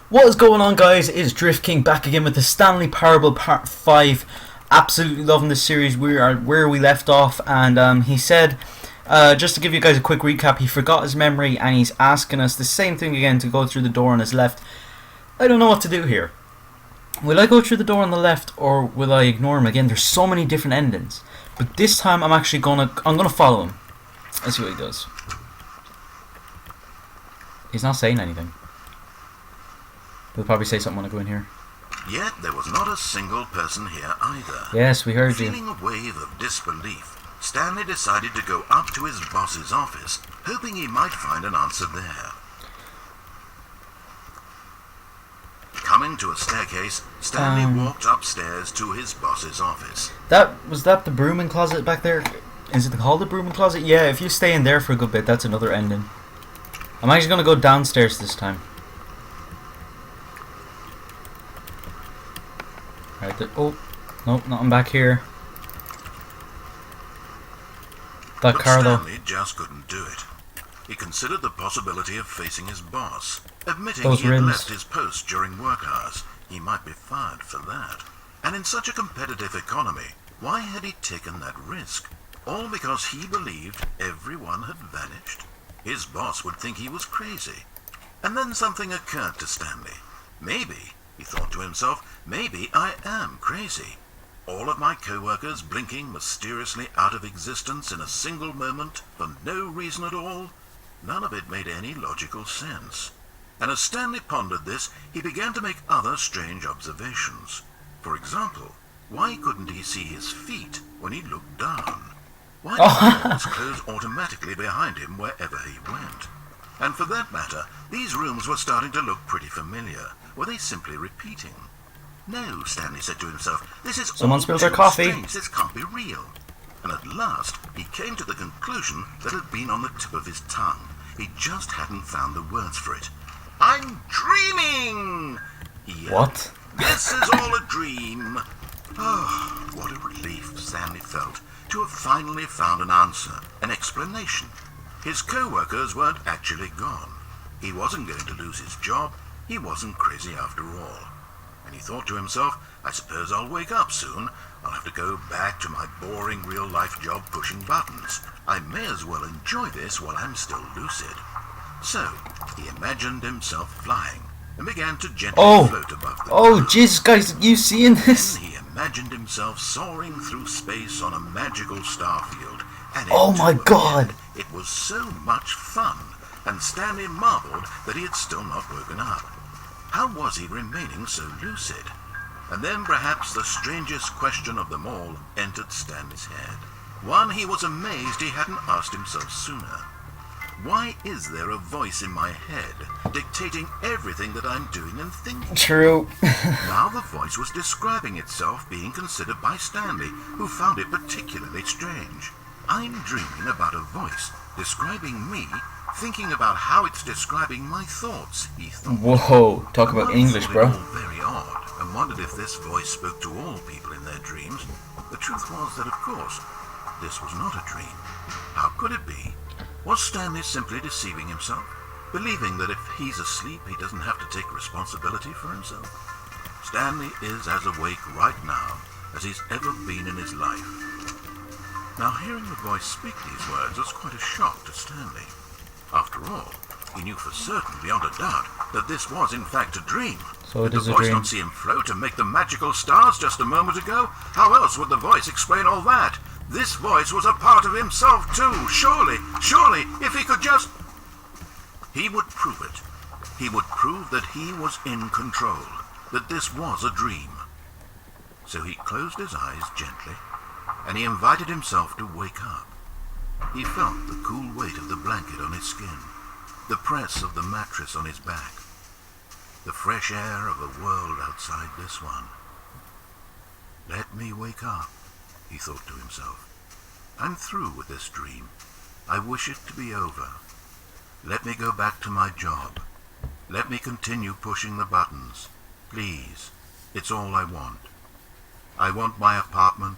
What is going on, guys? It's Drift King back again with the Stanley Parable Part 5. Absolutely loving this series. We are where we left off, and he said, just to give you guys a quick recap, he forgot his memory and he's asking us the same thing again to go through the door on his left. I don't know what to do here. Will I go through the door on the left or will I ignore him again? There's so many different endings. But this time I'm actually gonna follow him. Let's see what he does. He's not saying anything. He'll probably say something when I go in here. Yet there was not a single person here either. Yes, we heard you. Feeling a wave of disbelief, Stanley decided to go up to his boss's office, hoping he might find an answer there. Coming to a staircase, Stanley walked upstairs to his boss's office. Was that the brooming closet back there? Is it called the brooming closet? Yeah, if you stay in there for a good bit, that's another ending. I'm actually going to go downstairs this time. Right there. Oh, nope, nothing back here. That car though. Stanley just couldn't do it. He considered the possibility of facing his boss, admitting Those he had rims. left his post during work hours. He might be fired for that. And in such a competitive economy, why had he taken that risk? All because he believed everyone had vanished? His boss would think he was crazy. And then something occurred to Stanley. Maybe, he thought to himself, maybe I am crazy. All of my co-workers blinking mysteriously out of existence in a single moment for no reason at all? None of it made any logical sense. And as Stanley pondered this, he began to make other strange observations. For example, why couldn't he see his feet when he looked down? Why did the doors close automatically behind him wherever he went? And for that matter, these rooms were starting to look pretty familiar. Were they simply repeating? No, Stanley said to himself, this is Someone all spilled too their coffee. strange. This can't be real. And at last, he came to the conclusion that had been on the tip of his tongue. He just hadn't found the words for it. I'm dreaming! He yelled. What? This is all a dream. Oh, what a relief Stanley felt to have finally found an answer, an explanation. His co-workers weren't actually gone. He wasn't going to lose his job. He wasn't crazy after all. And he thought to himself, I suppose I'll wake up soon. I'll have to go back to my boring real-life job pushing buttons. I may as well enjoy this while I'm still lucid. So, he imagined himself flying and began to gently float above the Oh, room. Jesus, guys, you seeing this? Then he imagined himself soaring through space on a magical starfield. And Oh into my a God. minute, it was so much fun, and Stanley marveled that he had still not woken up. How was he remaining so lucid? And then perhaps the strangest question of them all entered Stanley's head. One he was amazed he hadn't asked himself sooner. Why is there a voice in my head dictating everything that I'm doing and thinking? True. Now the voice was describing itself being considered by Stanley, who found it particularly strange. I'm dreaming about a voice describing me, thinking about how it's describing my thoughts, he thought. Whoa, talk about One English, thought bro. it all very odd, and wondered if this voice spoke to all people in their dreams. The truth was that, of course, this was not a dream. How could it be? Was Stanley simply deceiving himself, believing that if he's asleep he doesn't have to take responsibility for himself? Stanley is as awake right now as he's ever been in his life. Now, hearing the voice speak these words was quite a shock to Stanley. After all, he knew for certain, beyond a doubt, that this was in fact a dream. So it Did is the a voice dream. not see him float and make the magical stars just a moment ago? How else would the voice explain all that? This voice was a part of himself too, surely, if he could just... He would prove it. He would prove that he was in control, that this was a dream. So he closed his eyes gently, and he invited himself to wake up. He felt the cool weight of the blanket on his skin, the press of the mattress on his back, the fresh air of a world outside this one. Let me wake up, he thought to himself. I'm through with this dream. I wish it to be over. Let me go back to my job. Let me continue pushing the buttons. Please, it's all I want. I want my apartment,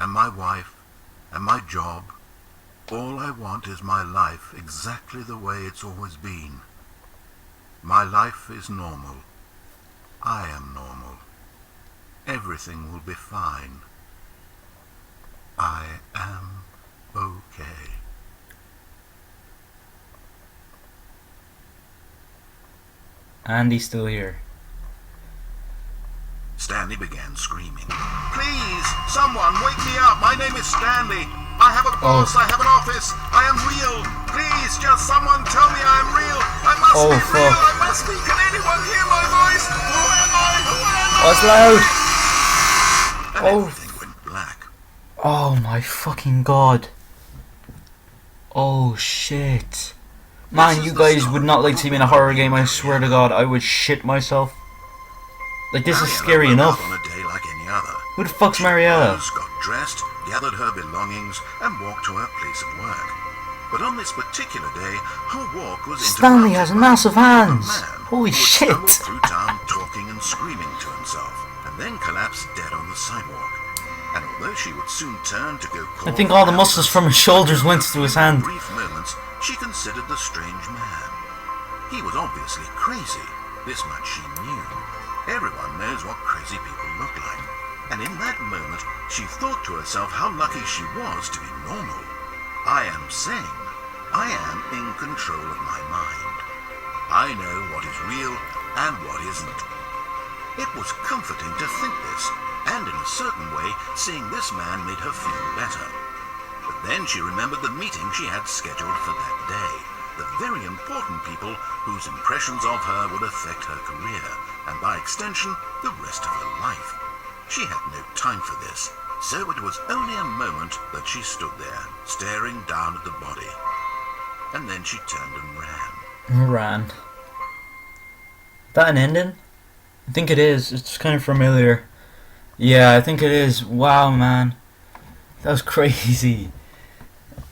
and my wife, and my job. All I want is my life exactly the way it's always been. My life is normal, I am normal. Everything will be fine. I am okay. And he's still here. Stanley began screaming. Please, someone wake me up. My name is Stanley. I have a boss. I have an office. I am real. Please, just someone tell me I am real. I must be real. I must be. Can anyone hear my voice? Who am I? Who am I? Oh, it's loud. And everything went black. Oh my fucking god. Oh shit. Man, you guys would not like to see me in a horror game, I swear to god. I would shit myself. Like, this is scary enough. On a day like any other. Who the fuck's Mariella? She got dressed, gathered her belongings, and walked to her place of work. But on this particular day, her walk was Stanley has massive hands. Holy shit. Through town talking and screaming to himself, and then collapsed dead on the sidewalk. And although she would soon turn to go call, I think all the muscles from his shoulders went to his hand. For brief moments, she considered the strange man. He was obviously crazy. This much she knew. Everyone knows what crazy people look like. And in that moment, she thought to herself how lucky she was to be normal. I am sane. I am in control of my mind. I know what is real and what isn't. It was comforting to think this, and in a certain way, seeing this man made her feel better. But then she remembered the meeting she had scheduled for that day. The very important people whose impressions of her would affect her career, and by extension, the rest of her life. She had no time for this, so it was only a moment that she stood there, staring down at the body. And then she turned and ran. Ran. That an ending? I think it is. It's kind of familiar. Yeah, I think it is. Wow, man. That was crazy.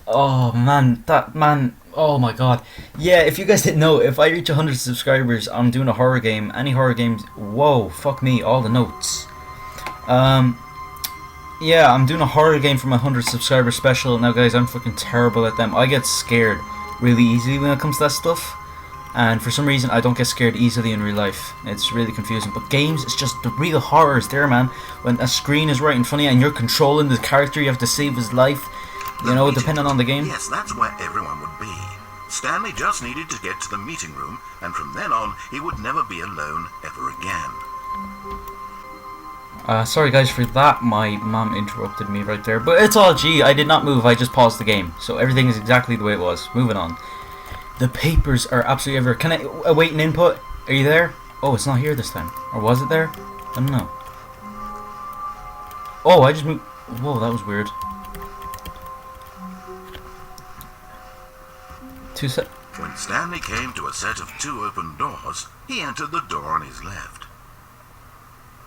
Oh, man. That, man. Oh, my God. Yeah, if you guys didn't know, if I reach 100 subscribers, I'm doing a horror game. Any horror games. Whoa, fuck me. All the notes. Yeah, I'm doing a horror game for my 100 subscriber special. Now, guys, I'm fucking terrible at them. I get scared really easily when it comes to that stuff. And for some reason, I don't get scared easily in real life. It's really confusing. But games, it's just the real horror is there, man. When a screen is right in front of you and you're controlling the character, you have to save his life. You know, depending on the game. Yes, that's where everyone would be. Stanley just needed to get to the meeting room, and from then on, he would never be alone ever again. Sorry guys for that, my mom interrupted me right there. But it's all G, I did not move, I just paused the game. So everything is exactly the way it was. Moving on. The papers are absolutely everywhere. Can I await an input? Are you there? Oh, it's not here this time. Or was it there? I don't know. Oh, I just moved. Whoa, that was weird. When Stanley came to a set of 2 open doors, he entered the door on his left.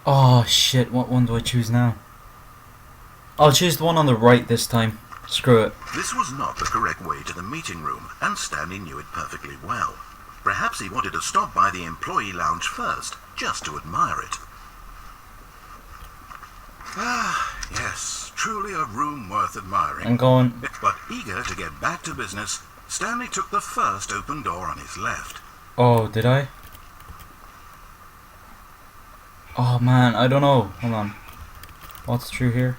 Oh shit, what one do I choose now? I'll choose the one on the right this time. Screw it. This was not the correct way to the meeting room, and Stanley knew it perfectly well. Perhaps he wanted to stop by the employee lounge first, just to admire it. Ah, yes, truly a room worth admiring. I'm going. But eager to get back to business, Stanley took the first open door on his left. Oh, did I? Oh man, I don't know. Hold on. What's true here?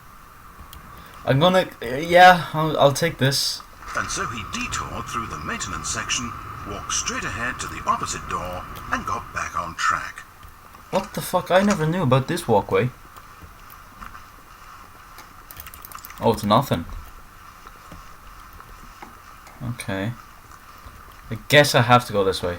I'm gonna. Yeah, I'll take this. And so he detoured through the maintenance section, walked straight ahead to the opposite door, and got back on track. What the fuck? I never knew about this walkway. Oh, it's nothing. Okay. I guess I have to go this way.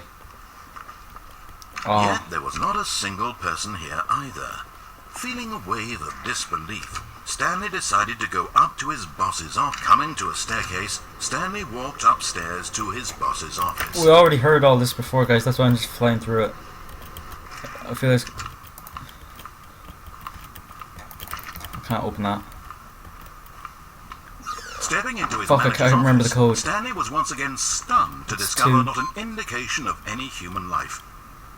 Oh. Yet there was not a single person here either. Feeling a wave of disbelief, Stanley decided to go up to his boss's office. Coming to a staircase, Stanley walked upstairs to his boss's office. We already heard all this before, guys. That's why I'm just flying through it. I feel like I can't open that. Stepping into his Fuck, I can't remember the code. Stanley was once again stunned to discover not an indication of any human life.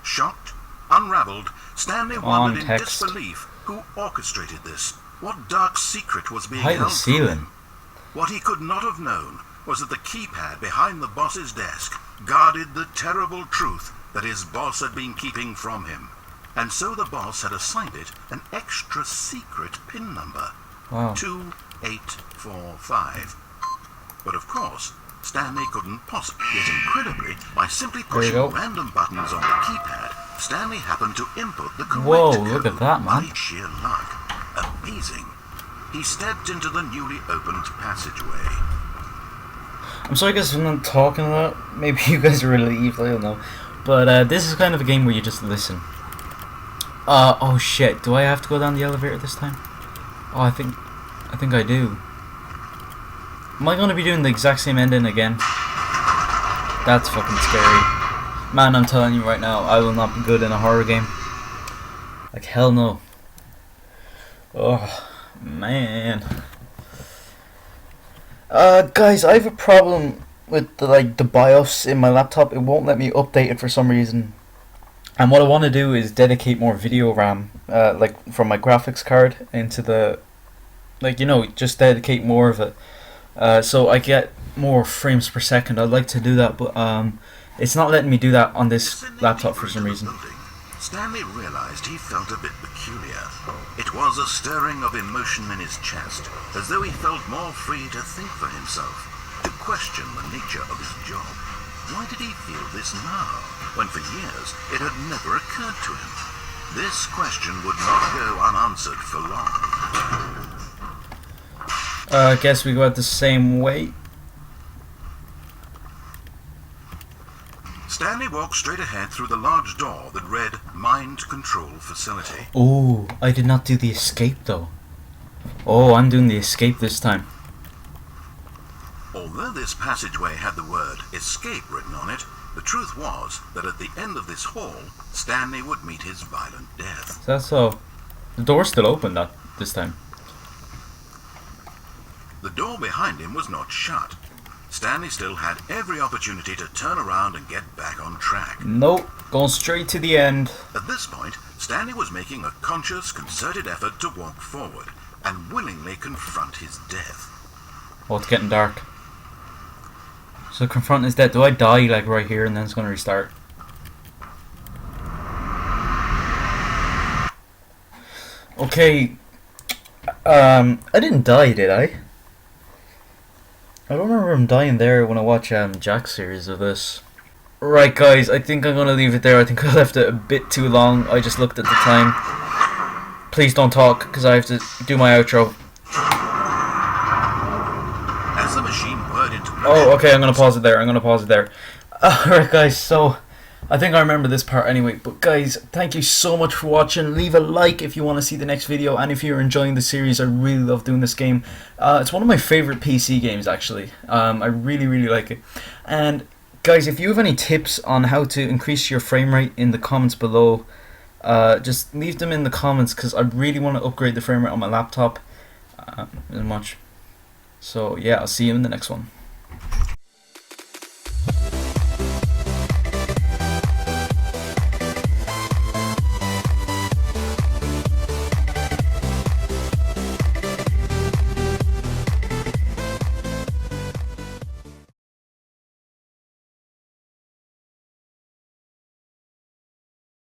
Shocked, unraveled, Stanley wondered in disbelief who orchestrated this. What dark secret was being held from him? What he could not have known was that the keypad behind the boss's desk guarded the terrible truth that his boss had been keeping from him. and so the boss had assigned it an extra secret pin number. Wow. 2845. But of course, Stanley couldn't possibly, yet incredibly, by simply There you pushing go. random buttons on the keypad, Stanley happened to input the correct Whoa, code. look at that, man. By sheer luck. Amazing. He stepped into the newly opened passageway. I'm sorry guys if I'm not talking a lot. Maybe you guys are relieved, I don't know. But this is kind of a game where you just listen. Oh shit, do I have to go down the elevator this time? Oh, I think I do. Am I going to be doing the exact same ending again? That's fucking scary. Man, I'm telling you right now, I will not be good in a horror game. Like hell no. Oh, man. Guys, I have a problem with the BIOS in my laptop. It won't let me update it for some reason. And what I want to do is dedicate more video RAM, like from my graphics card into the, just dedicate more of it, so I get more frames per second. I'd like to do that, but it's not letting me do that on this laptop for some reason. Stanley realized he felt a bit peculiar. It was a stirring of emotion in his chest, as though he felt more free to think for himself, to question the nature of his job. Why did he feel this now, when for years it had never occurred to him? This question would not go unanswered for long. I guess we go out the same way. Stanley walked straight ahead through the large door that read Mind Control Facility. Oh, I did not do the escape though. Oh, I'm doing the escape this time. Although this passageway had the word escape written on it, the truth was that at the end of this hall, Stanley would meet his violent death. Is that so? The door's still open this time. The door behind him was not shut. Stanley still had every opportunity to turn around and get back on track. Nope, going straight to the end. At this point, Stanley was making a conscious, concerted effort to walk forward and willingly confront his death. Oh, it's getting dark. So confront his death. Do I die like right here and then it's going to restart? Okay. I didn't die, did I? I don't remember him dying there when I watch Jack's series of this. Right guys, I think I'm going to leave it there. I think I left it a bit too long. I just looked at the time. Please don't talk because I have to do my outro. As the machine whirred into motion, Oh, okay, I'm going to pause it there. Alright guys, so I think I remember this part anyway. But guys, thank you so much for watching. Leave a like if you want to see the next video. And if you're enjoying the series, I really love doing this game. It's one of my favorite PC games actually. I really, really like it. And guys, if you have any tips on how to increase your frame rate in the comments below, just leave them in the comments because I really want to upgrade the frame rate on my laptop as much. So yeah, I'll see you in the next one.